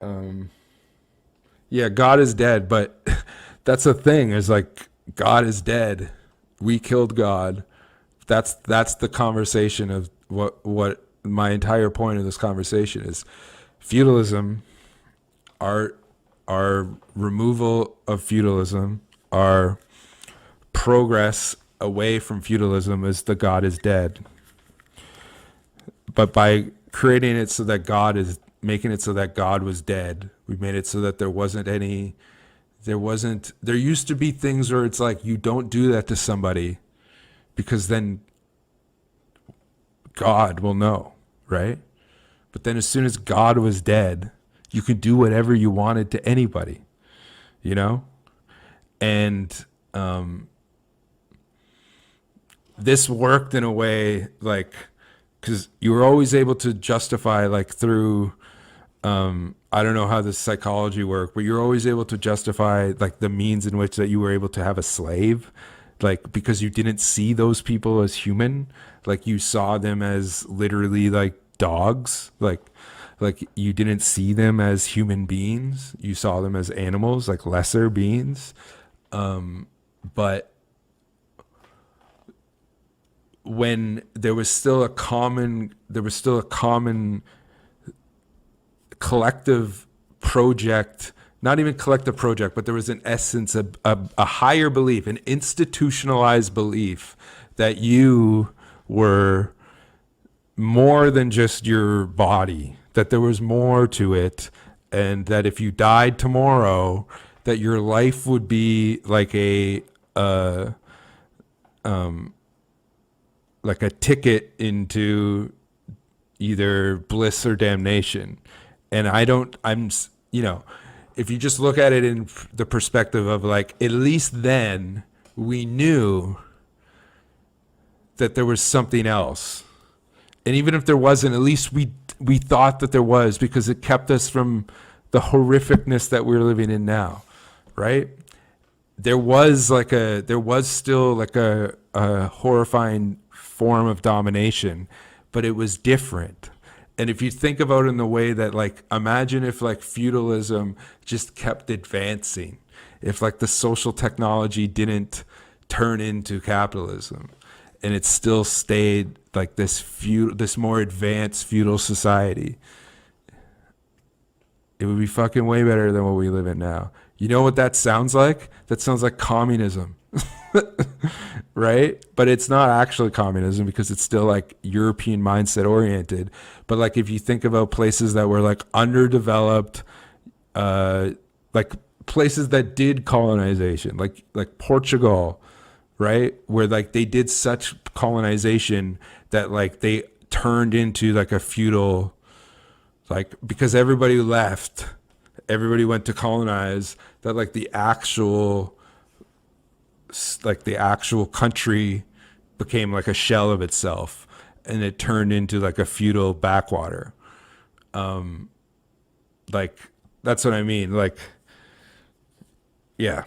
Um, yeah, God is dead, but that's the thing. Is like God is dead. We killed God. That's the conversation of what my entire point of this conversation is. Feudalism, our our removal of feudalism, our progress away from feudalism is the God is dead. But by creating it so that God is making it so that God was dead, we made it so that there used to be things where it's like you don't do that to somebody because then God will know, right? But then as soon as God was dead, you could do whatever you wanted to anybody, you know? And this worked in a way like, because you were always able to justify, like, through, I don't know how this psychology worked, but you're always able to justify, like, the means in which that you were able to have a slave, like, because you didn't see those people as human. Like, you saw them as literally like dogs, like you didn't see them as human beings, you saw them as animals, like lesser beings. But when there was still a common collective project, not even collective project, but there was an essence, a higher belief, an institutionalized belief that you were more than just your body, that there was more to it, and that if you died tomorrow, that your life would be like a ticket into either bliss or damnation. And you know, if you just look at it in the perspective of, like, at least then we knew that there was something else. And even if there wasn't, at least we thought that there was, because it kept us from the horrificness that we're living in now, right? There was still like a horrifying form of domination, but it was different. And if you think about it in the way that, like, imagine if, like, feudalism just kept advancing, if, like, the social technology didn't turn into capitalism, and it still stayed like this more advanced feudal society, it would be fucking way better than what we live in now. You know what that sounds like? That sounds like communism, right? But it's not actually communism because it's still like European mindset oriented. But, like, if you think about places that were like underdeveloped, uh, like places that did colonization, like Portugal, right? Where, like, they did such colonization that, like, they turned into like a feudal, like, because everybody left, everybody went to colonize, that, like, the actual country became like a shell of itself, and it turned into like a feudal backwater. Like, that's what I mean. Like, yeah.